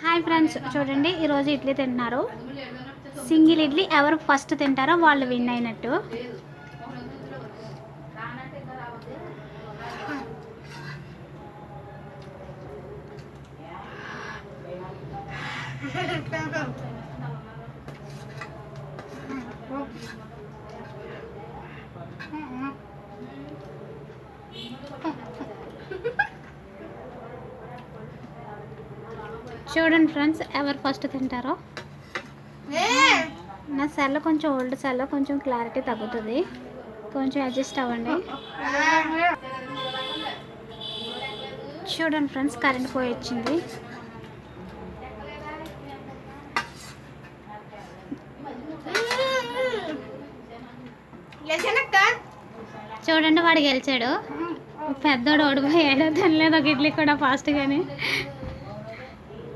Hi friends, చూడండి ఈరోజు ఇడ్లీ తింటున్నారు. సింగిల్ ఇడ్లీ ఎవరు ఫస్ట్ తింటారో వాళ్ళు విన్ అయినట్టు. చూడండి ఫ్రెండ్స్, ఎవరు ఫస్ట్ తింటారో. నా సెల్ కొంచెం ఓల్డ్ సెల్, కొంచెం క్లారిటీ తగ్గుతుంది, కొంచెం అడ్జస్ట్ అవ్వండి. చూడండి ఫ్రెండ్స్, కరెంట్ పోయి వచ్చింది. చూడండి, వాడు గెలిచాడు. పెద్దోడు ఓడిపోయాడు, తినలేదు ఒక ఇడ్లీ కూడా ఫాస్ట్గానే.